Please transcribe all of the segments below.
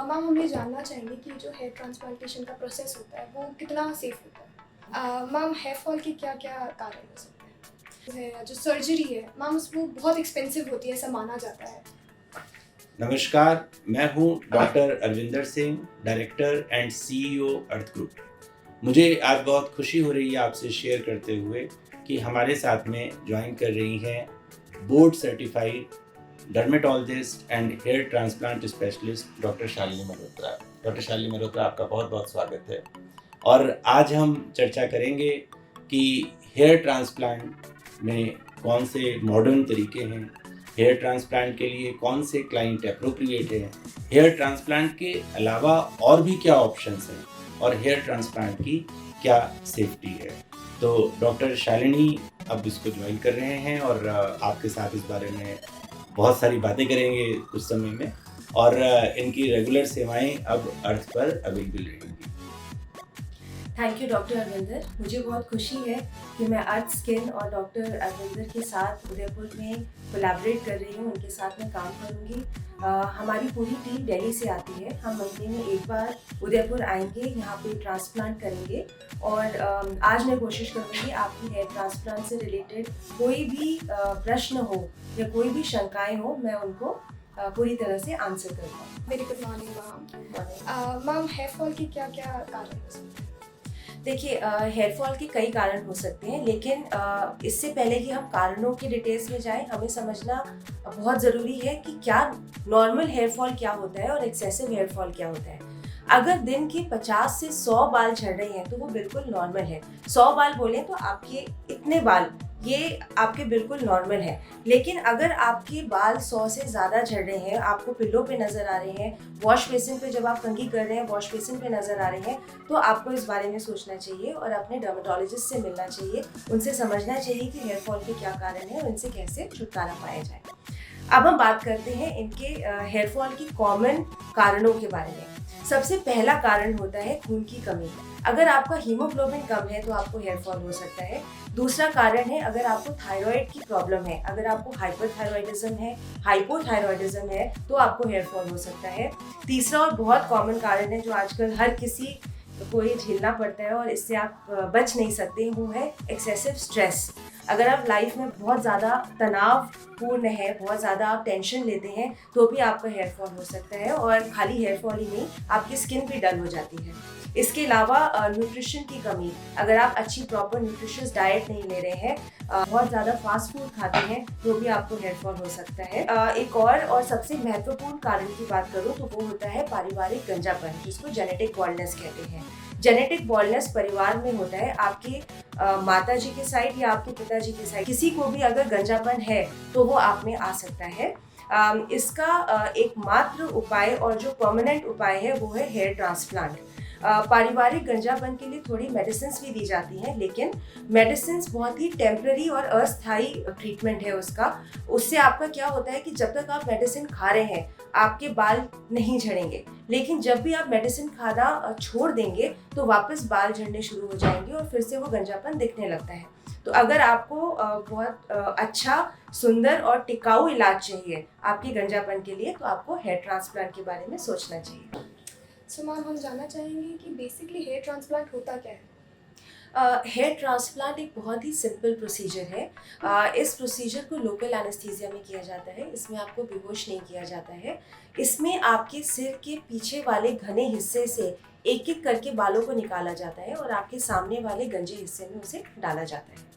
Ma'am हम ये जानना चाहेंगे कि जो हेयर ट्रांसप्लांटेशन का प्रोसेस होता है वो कितना सेफ होता है। मैम हेयर फॉल के क्या क्या कारण हो सकते हैं? जो सर्जरी है मैम वो बहुत एक्सपेंसिव होती है ऐसा माना जाता है। नमस्कार, मैं हूं doctor Arvinder Singh, director and CEO earth group. मुझे आज बहुत खुशी हो रही है आपसे शेयर करते हुए कि हमारे साथ में ज्वाइन कर रही हैं board certified dermatologist and hair transplant specialist doctor Shalini Malhotra. Doctor Shalini Malhotra, आपका बहुत बहुत स्वागत है। और आज हम चर्चा करेंगे कि हेयर ट्रांसप्लांट में कौन से मॉडर्न तरीके हैं, हेयर ट्रांसप्लांट के लिए कौन से क्लाइंट अप्रोप्रिएट हैं, हेयर ट्रांसप्लांट के अलावा और भी क्या ऑप्शंस हैं और हेयर ट्रांसप्लांट की क्या सेफ्टी है। तो डॉक्टर शालिनी अब इसको ज्वाइन कर रहे हैं और आपके साथ इस बारे में बहुत सारी बातें करेंगे कुछ समय में, और इनकी रेगुलर सेवाएं अब अर्थ पर अवेलेबल रहेंगी। Thank you doctor Arvinder. मुझे बहुत खुशी है कि मैं अर्थ स्किन और डॉक्टर अरविंदर के साथ उदयपुर में कोलैबोरेट कर रही हूँ, उनके साथ मैं काम करूँगी। हमारी पूरी टीम दिल्ली से आती है। हम महीने में एक बार उदयपुर आएंगे, यहाँ पे ट्रांसप्लांट करेंगे और आज मैं कोशिश करूँगी आपकी हेयर ट्रांसप्लांट से रिलेटेड कोई भी प्रश्न हो या कोई भी शंकाएँ हो, मैं उनको पूरी तरह से आंसर कर पाऊँ। Very good morning ma'am. Ma'am hair fall के क्या क्या कारण हो सकते हैं? देखिए, हेयर फॉल के कई कारण हो सकते हैं, लेकिन इससे पहले कि हम कारणों की डिटेल्स में जाएं, हमें समझना बहुत ज़रूरी है कि क्या नॉर्मल हेयर फॉल क्या होता है और एक्सेसिव हेयर फॉल क्या होता है। अगर दिन के 50 से 100 बाल झड़ रहे हैं तो वो बिल्कुल नॉर्मल है। 100 बाल बोलें तो आपके इतने बाल ये आपके बिल्कुल नॉर्मल है। लेकिन अगर आपके बाल 100 से ज़्यादा झड़ रहे हैं, आपको पिल्लों पे नज़र आ रहे हैं, वॉश बेसिन पे जब आप कंघी कर रहे हैं वॉश बेसिन पे नज़र आ रहे हैं, तो आपको इस बारे में सोचना चाहिए और अपने डर्मेटोलॉजिस्ट से मिलना चाहिए। उनसे समझना चाहिए कि हेयर फॉल के क्या कारण हैं और इनसे कैसे छुटकारा पाया जाए। अब हम बात करते हैं इनके हेयर फॉल की कॉमन कारणों के बारे में। सबसे पहला कारण होता है खून की कमी। अगर आपका हीमोग्लोबिन कम है तो आपको हेयर फॉल हो सकता है। दूसरा कारण है अगर आपको थायराइड की प्रॉब्लम है, अगर आपको हाइपरथायरॉयडिज्म है, हाइपोथायरॉयडिज्म है, तो आपको हेयर फॉल हो सकता है। तीसरा और बहुत कॉमन कारण है जो आजकल हर किसी को ये झेलना पड़ता है और इससे आप बच नहीं सकते, वो है एक्सेसिव स्ट्रेस। अगर आप लाइफ में बहुत ज़्यादा तनावपूर्ण है, बहुत ज़्यादा आप टेंशन लेते हैं, तो भी आपका हेयर फॉल हो सकता है। और खाली हेयर फॉल ही नहीं, आपकी स्किन भी डल हो जाती है। इसके अलावा न्यूट्रिशन की कमी, अगर आप अच्छी प्रॉपर न्यूट्रिशियस डाइट नहीं ले रहे हैं, बहुत ज़्यादा फास्ट फूड खाते हैं, तो भी आपको हेयर फॉल हो सकता है। एक और सबसे महत्वपूर्ण कारण की बात करूँ तो वो होता है पारिवारिक गंजापन, जिसको जेनेटिक बॉल्डनेस कहते हैं। जेनेटिक बॉल्डनेस परिवार में होता है। आपके माता जी के साइड या आपके पिताजी के साइड किसी को भी अगर गंजापन है तो वो आप में आ सकता है। इसका एकमात्र उपाय और जो परमानेंट उपाय है वो है हेयर ट्रांसप्लांट। पारिवारिक गंजापन के लिए थोड़ी मेडिसिन्स भी दी जाती हैं, लेकिन मेडिसिन्स बहुत ही टेम्पररी और अस्थायी ट्रीटमेंट है उसका। उससे आपका क्या होता है कि जब तक आप मेडिसिन खा रहे हैं आपके बाल नहीं झड़ेंगे, लेकिन जब भी आप मेडिसिन खाना छोड़ देंगे तो वापस बाल झड़ने शुरू हो जाएंगे और फिर से वो गंजापन दिखने लगता है। तो अगर आपको बहुत अच्छा, सुंदर और टिकाऊ इलाज चाहिए आपके गंजापन के लिए, तो आपको हेयर ट्रांसप्लांट के बारे में सोचना चाहिए। सो मैम हम जानना चाहेंगे कि बेसिकली हेयर ट्रांसप्लांट होता क्या है? हेयर ट्रांसप्लांट एक बहुत ही सिंपल प्रोसीजर है। इस प्रोसीजर को लोकल एनेस्थीसिया में किया जाता है। इसमें आपको बेहोश नहीं किया जाता है। इसमें आपके सिर के पीछे वाले घने हिस्से से एक एक करके बालों को निकाला जाता है और आपके सामने वाले गंजे हिस्से में उसे डाला जाता है।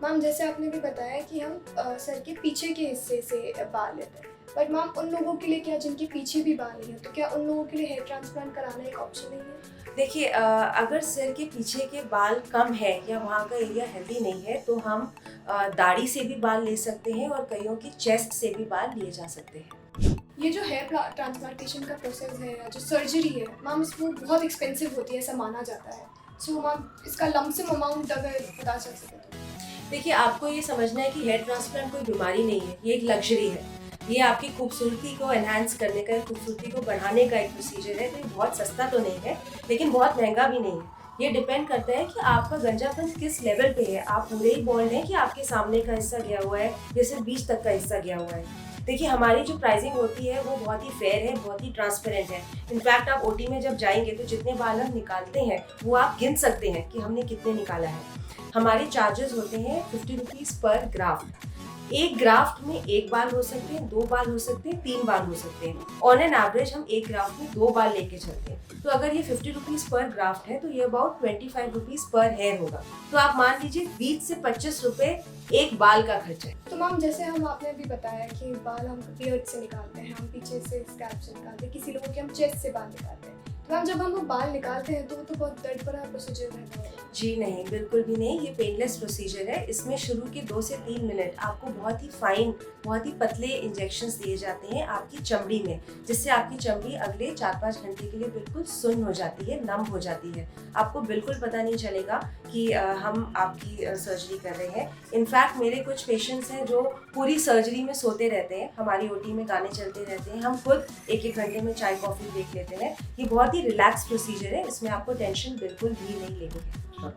मैम जैसे आपने भी बताया कि हम सर के पीछे के हिस्से से बाल लेते हैं, बट मैम उन लोगों के लिए क्या जिनके पीछे भी बाल नहीं है, तो क्या उन लोगों के लिए हेयर ट्रांसप्लांट कराना एक ऑप्शन नहीं है? देखिए, अगर सिर के पीछे के बाल कम है या वहाँ का एरिया हेल्दी नहीं है तो हम दाढ़ी से भी बाल ले सकते हैं और कईयों की चेस्ट से भी बाल लिए जा सकते हैं। ये जो हेयर ट्रांसप्लांटेशन का प्रोसेस है या जो सर्जरी है मैम वो बहुत एक्सपेंसिव होती है ऐसा माना जाता है। सो मैम इसका लमसम अमाउंट अगर पता चल सके तो। देखिए, आपको ये समझना है कि हेयर ट्रांसप्लांट कोई बीमारी नहीं है, ये एक लग्जरी है। ये आपकी खूबसूरती को एनहांस करने का, खूबसूरती को बढ़ाने का एक प्रोसीजर है। तो ये बहुत सस्ता तो नहीं है, लेकिन बहुत महंगा भी नहीं है। ये डिपेंड करता है कि आपका गंजापन किस लेवल पे है। आप पूरे ही बॉल्ड हैं कि आपके सामने का हिस्सा गया हुआ है या सिर्फ बीच तक का हिस्सा गया हुआ है। देखिए हमारी जो प्राइसिंग होती है वो बहुत ही फेयर है, बहुत ही ट्रांसपेरेंट है। इनफैक्ट आप ओटी में जब जाएंगे तो जितने बाल हम निकालते हैं वो आप गिन सकते हैं कि हमने कितने निकाला है। हमारे चार्जेस होते हैं 50 रुपीज़ पर ग्राफ्ट। एक ग्राफ्ट में एक बाल हो सकते हैं, 2 बाल हो सकते हैं, 3 बाल हो सकते हैं। ऑन एन एवरेज हम एक ग्राफ्ट में 2 बाल लेके चलते हैं। तो अगर ये 50 रुपीज़ पर ग्राफ्ट है तो ये अबाउट 25 रुपीज़ पर हेयर होगा। तो आप मान लीजिए 20 से 25 रुपए एक बाल का खर्चा है। तो मैम जैसे हम आपने भी बताया कि बाल हम बियर्ड से निकालते हैं, हम पीछे से स्कैल्प से निकालते हैं, किसी लोगों के हम चेस्ट से बाल निकालते हैं। तो मैम जब हम वो बाल निकालते हैं तो वो तो बहुत दर्द भरा प्रोसीजर रहता है। जी नहीं, बिल्कुल भी नहीं। ये पेनलेस प्रोसीजर है। इसमें शुरू के 2 से 3 मिनट आपको बहुत ही फाइन, बहुत ही पतले इंजेक्शंस दिए जाते हैं आपकी चमड़ी में, जिससे आपकी चमड़ी अगले 4-5 घंटे के लिए बिल्कुल सुन्न हो जाती है, नम हो जाती है। आपको बिल्कुल पता नहीं चलेगा कि हम आपकी सर्जरी कर रहे हैं। इनफैक्ट मेरे कुछ पेशेंट्स हैं जो पूरी सर्जरी में सोते रहते हैं। हमारी ओटी में गाने चलते रहते हैं, हम खुद 1-1 घंटे में चाय कॉफ़ी ब्रेक लेते हैं। ये बहुत ही रिलैक्स प्रोसीजर है, इसमें आपको टेंशन बिल्कुल भी नहीं लेनी है।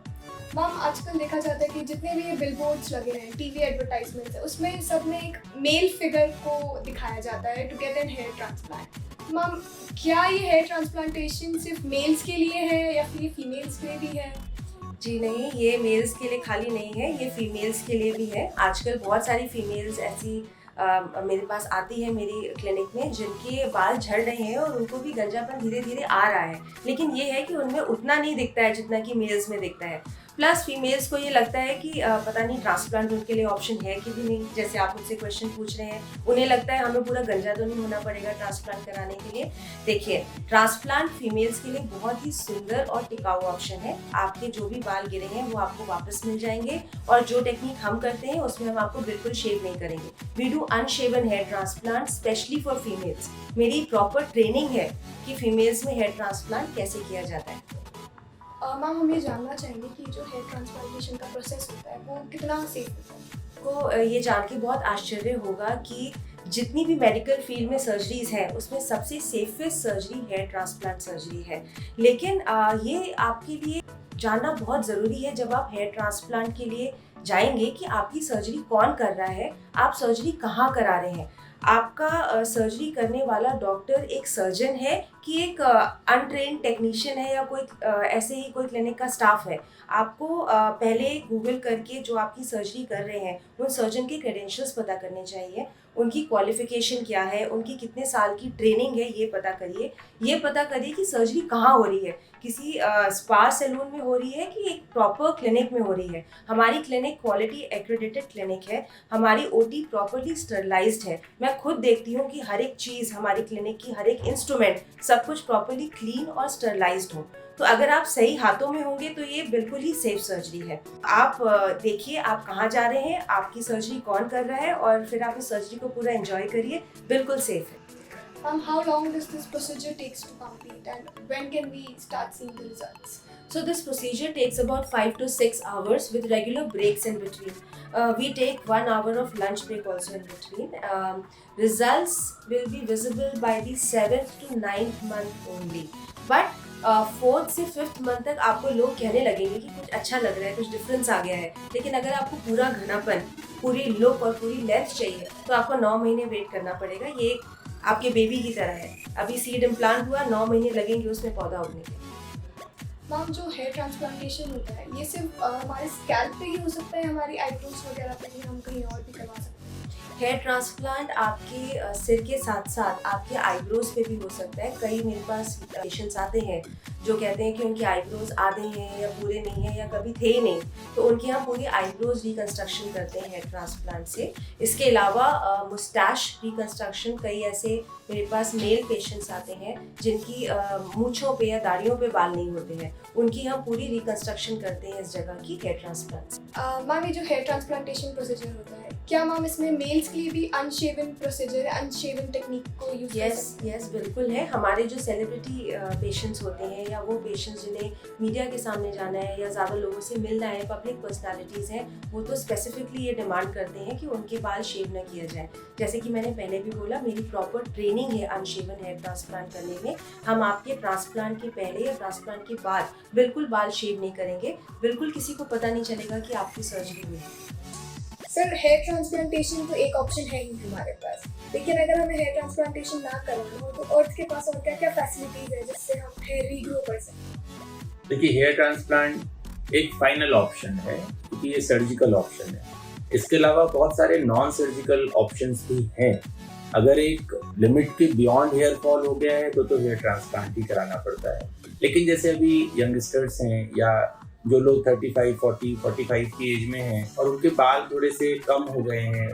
मैम आजकल देखा जाता है कि जितने भी ये बिलबोर्ड्स लगे हैं, टीवी एडवर्टाइजमेंट्स है, उसमें सब में एक मेल फिगर को दिखाया जाता है to get an hair transplant. Ma'am क्या ये हेयर ट्रांसप्लांटेशन सिर्फ मेल्स के लिए है या फिर ये फीमेल्स के लिए भी है? जी नहीं, ये मेल्स के लिए खाली नहीं है, ये फीमेल्स के लिए भी है। आजकल बहुत सारी फीमेल्स ऐसी मेरे पास आती है मेरी क्लिनिक में जिनके बाल झड़ रहे हैं और उनको भी गंजापन धीरे धीरे आ रहा है, लेकिन ये है कि उनमें उतना नहीं दिखता है जितना कि मेल्स में दिखता है। प्लस फीमेल्स को ये लगता है कि पता नहीं ट्रांसप्लांट उनके लिए ऑप्शन है कि भी नहीं। जैसे आप मुझसे क्वेश्चन पूछ रहे हैं, उन्हें लगता है हमें पूरा गंजा तो नहीं होना पड़ेगा ट्रांसप्लांट कराने के लिए। देखिए, ट्रांसप्लांट फीमेल्स के लिए बहुत ही सुंदर और टिकाऊ ऑप्शन है। आपके जो भी बाल गिरे हैं वो आपको वापस मिल जाएंगे, और जो टेक्निक हम करते हैं उसमें हम आपको बिल्कुल शेव नहीं करेंगे। We do unshaven hair transplant specially for females. मेरी प्रॉपर ट्रेनिंग है कि फीमेल्स में हेयर ट्रांसप्लांट कैसे किया जाता है। मैम हम ये जानना चाहेंगे कि जो हेयर ट्रांसप्लांटेशन का प्रोसेस होता है वो कितना सेफ होता है? को ये जान के बहुत आश्चर्य होगा कि जितनी भी मेडिकल फील्ड में सर्जरीज हैं उसमें सबसे safest surgery hair transplant surgery है। लेकिन ये आपके लिए जानना बहुत ज़रूरी है जब आप हेयर ट्रांसप्लांट के लिए जाएंगे कि आपकी सर्जरी कौन कर रहा है, आप सर्जरी कहाँ करा रहे हैं। आपका सर्जरी करने वाला डॉक्टर एक सर्जन है कि एक अनट्रेन्ड टेक्नीशियन है या कोई ऐसे ही कोई क्लिनिक का स्टाफ है। आपको पहले गूगल करके जो आपकी सर्जरी कर रहे हैं उन सर्जन के क्रेडेंशियल्स पता करने चाहिए, उनकी क्वालिफिकेशन क्या है, उनकी कितने साल की ट्रेनिंग है, ये पता करिए। ये पता करिए कि सर्जरी कहाँ हो रही है, किसी स्पा सैलून में हो रही है कि एक प्रॉपर क्लिनिक में हो रही है। हमारी क्लिनिक क्वालिटी एक्रेडिटेड क्लिनिक है, हमारी ओटी प्रॉपरली स्टरलाइज्ड है। मैं खुद देखती हूँ कि हर एक चीज़, हमारी क्लिनिक की हर एक इंस्ट्रूमेंट, सब कुछ प्रॉपरली क्लीन और स्टरलाइज्ड हो। तो अगर आप सही हाथों में होंगे तो ये बिल्कुल ही सेफ सर्जरी है। आप देखिए आप कहाँ जा रहे हैं, आपकी सर्जरी कौन कर रहा है, और फिर आप इस सर्जरी को पूरा एंजॉय करिए, बिल्कुल सेफ है। How long does this procedure takes to complete and when can we start seeing the results? So this procedure takes about 5 to 6 hours with regular breaks in between. We take 1 hour of lunch break also in between. Results will be visible by the 7th to 9th month only. But 4th से 5th month तक आपको लोग कहने लगेंगे कि कुछ अच्छा लग रहा है, कुछ डिफरेंस आ गया है। लेकिन अगर आपको पूरा घनापन, पूरी लुक और पूरी लेंथ चाहिए तो आपको 9 महीने वेट करना पड़ेगा। ये आपके बेबी की तरह है, अभी सीड इम्प्लांट हुआ, 9 महीने लगेंगे उसमें पौधा उगने के। मैम जो हेयर ट्रांसप्लांटेशन होता है ये सिर्फ हमारे स्कैल्प पे ही हो सकता है, हमारी आईब्रोज वगैरह पे ही हम कहीं और भी करवा सकते हैं? हेयर ट्रांसप्लांट आपके सिर के साथ साथ आपके आईब्रोज पे भी हो सकता है। कई मेरे पास पेशेंट्स आते हैं जो कहते हैं कि उनके आईब्रोज आधे हैं या पूरे नहीं हैं या कभी थे ही नहीं, तो उनके यहाँ पूरी आईब्रोज रिकंस्ट्रक्शन करते हैं हेयर ट्रांसप्लांट से। इसके अलावा मुस्टैश रिकंस्ट्रक्शन, कई ऐसे मेरे पास मेल पेशेंट्स आते हैं जिनकी मूंछों पे या दाढ़ियों पे बाल नहीं होते हैं, उनकी हम पूरी रिकंस्ट्रक्शन करते हैं इस जगह की हेयर ट्रांसप्लांट। मैम ये जो हेयर ट्रांसप्लांटेशन प्रोसीजर होता है, क्या मैम इसमें मेल्स के लिए भी अनशेवन प्रोसीजर है, अनशेवन टेक्निक को यूज कर सकते हैं? यस बिल्कुल है। हमारे जो सेलिब्रिटी पेशेंट्स होते हैं या वो पेशेंट्स जिन्हें मीडिया के सामने जाना है या ज़्यादा लोगों से मिलना है, पब्लिक पर्सनालिटीज़ हैं, वो तो स्पेसिफिकली ये डिमांड करते हैं कि उनके बाल शेव न किया जाए। जैसे कि मैंने पहले भी बोला, मेरी प्रॉपर ट्रेनिंग है अनशेवन हेयर ट्रांसप्लांट करने में। हम आपके ट्रांसप्लांट के पहले या ट्रांसप्लांट के बाद बिल्कुल बाल शेव नहीं करेंगे, बिल्कुल किसी को पता नहीं चलेगा कि आपकी सर्जरी हुई है। सर हेयर ट्रांसप्लांटेशन तो एक ऑप्शन है ही हमारे पास, लेकिन अगर हमें हेयर ट्रांसप्लांटेशन ना कराना हो तो अर्थ के पास और क्या क्या फैसिलिटीज है जिससे हम हेयर रीग्रो कर सकें? देखिए, हेयर ट्रांसप्लांट एक फाइनल ऑप्शन है क्योंकि ये सर्जिकल ऑप्शन है। इसके अलावा बहुत सारे नॉन सर्जिकल ऑप्शंस भी हैं। अगर एक लिमिट के बियॉन्ड हेयर फॉल हो गया है तो हेयर ट्रांसप्लांट ही कराना पड़ता है। लेकिन जैसे अभी यंगस्टर्स हैं या जो लोग 35, 40, 45 की एज में हैं और उनके बाल थोड़े से कम हो गए हैं,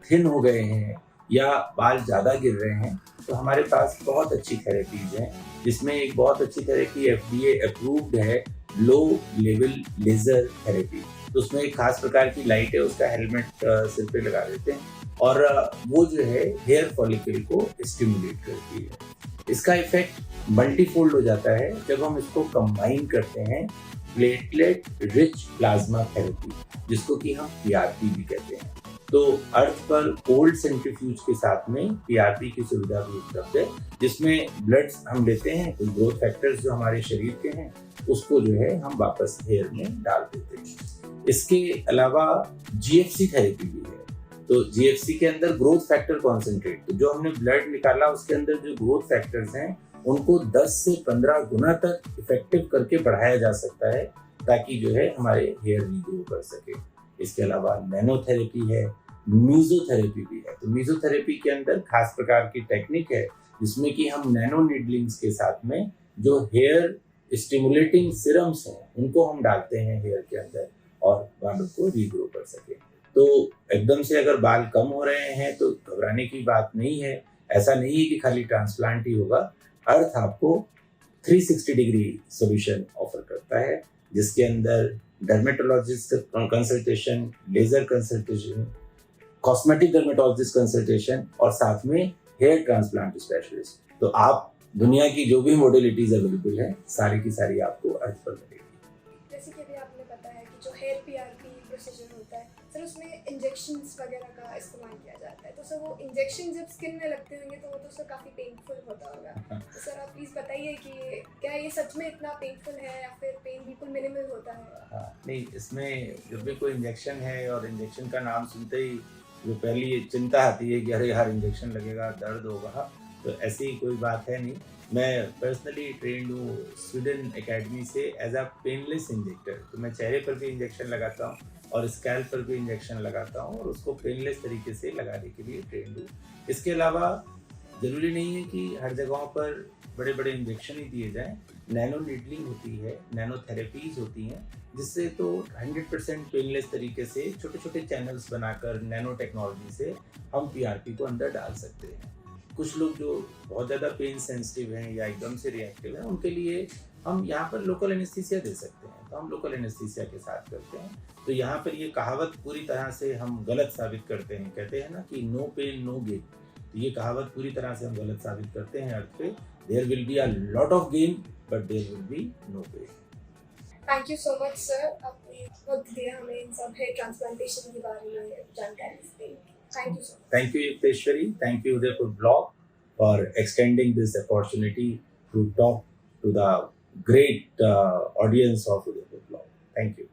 थिन हो गए हैं या बाल ज़्यादा गिर रहे हैं, तो हमारे पास बहुत अच्छी थेरेपीज हैं, जिसमें एक बहुत अच्छी थेरेपी FDA अप्रूव्ड है, लो लेवल लेज़र थेरेपी। तो उसमें एक खास प्रकार की लाइट है, उसका हेलमेट सिर पे लगा देते हैं और वो जो है हेयर फॉलिकल को स्टिमुलेट करती है। इसका इफेक्ट मल्टीफोल्ड हो जाता है जब हम इसको कंबाइन करते हैं प्लेटलेट रिच प्लाज्मा थेरेपी, जिसको कि हम PRP भी कहते हैं। तो अर्थ पर कोल्ड सेंट्रीफ्यूज के साथ में PRP की सुविधा भी उपलब्ध है, जिसमें ब्लड हम लेते हैं, तो ग्रोथ फैक्टर्स जो हमारे शरीर के हैं उसको जो है हम वापस हेयर में डाल देते हैं। इसके अलावा GFC थेरेपी भी है। तो GFC के अंदर ग्रोथ फैक्टर कॉन्सेंट्रेट, तो जो हमने ब्लड निकाला उसके अंदर जो ग्रोथ फैक्टर्स हैं उनको 10 से 15 गुना तक इफेक्टिव करके बढ़ाया जा सकता है, ताकि जो है हमारे हेयर रीग्रो कर सके। इसके अलावा नैनोथेरेपी है, मीजोथेरेपी भी है। तो मीजोथेरेपी के अंदर खास प्रकार की टेक्निक है जिसमें कि हम नैनो नीडलिंग्स के साथ में जो हेयर स्टिमुलेटिंग सिरम्स हैं उनको हम डालते हैं हेयर के अंदर और बालों को रीग्रो कर सके। तो एकदम से अगर बाल कम हो रहे हैं तो घबराने की बात नहीं है। ऐसा नहीं है कि खाली ट्रांसप्लांट ही होगा। अर्थ आपको 360 डिग्री सॉल्यूशन ऑफर करता है, जिसके अंदर dermatologist consultation, laser consultation, cosmetic dermatologist consultation और साथ में हेयर ट्रांसप्लांट स्पेशलिस्ट। तो आप दुनिया की जो भी मॉडलिटीज अवेलेबल है सारी की सारी आपको अर्थ पर मिलेगी। जैसे कि अभी आपने बताया कि जो हेयर PRP प्रोसीजर होता है सर, उसमें इंजेक्शंस वगैरह का इस्तेमाल किया जाता है, तो सर वो इंजेक्शन जब स्किन में लगते होंगे तो वो तो सर काफ़ी पेनफुल होता होगा। तो सर आप प्लीज़ बताइए कि क्या ये सच में इतना पेनफुल है या फिर पेन बिल्कुल मिनिमल होता है? नहीं, इसमें जब भी कोई इंजेक्शन है और इंजेक्शन का नाम सुनते ही जो पहली चिंता आती है कि अरे यार इंजेक्शन लगेगा, दर्द होगा, तो ऐसी कोई बात है नहीं। मैं पर्सनली ट्रेंड हूँ स्वीडन एकेडमी से एज अ पेनलेस इंजेक्टर। तो मैं चेहरे पर भी इंजेक्शन लगाता हूँ और स्कैल्प पर भी इंजेक्शन लगाता हूँ और उसको पेनलेस तरीके से लगाने के लिए ट्रेंड हूँ। इसके अलावा ज़रूरी नहीं है कि हर जगहों पर बड़े बड़े इंजेक्शन ही दिए जाएं। नैनो नीडलिंग होती है, नैनो थेरेपीज होती हैं, जिससे तो 100% पेनलेस तरीके से छोटे छोटे चैनल्स बनाकर नैनो टेक्नोलॉजी से हम PRP को अंदर डाल सकते हैं। कुछ लोग जो बहुत ज़्यादा पेन सेंसिटिव हैं या एकदम से रिएक्टिव हैं, उनके लिए हम यहाँ पर लोकल एनेस्थीसिया दे सकते हैं, तो हम लोकल एनेस्थीसिया के साथ करते हैं। तो यहाँ पर ये कहावत पूरी तरह से हम गलत साबित करते हैं। कहते हैं ना कि नो पेन नो गेन, तो ये कहावत पूरी तरह से हम गलत साबित करते हैं अर्थ पे। There will be a lot of gain but there will be no pain. Thank you so much sir, आपने वक्त दिया हमें इन सब हेयर ट्रांसप्लांटेशन के बारे में जानकारी दी। Thank you so much. Thank you, Yukteswari. Thank you, Udaipur Blog, for extending this opportunity to talk to the great audience of Udaipur Blog. Thank you.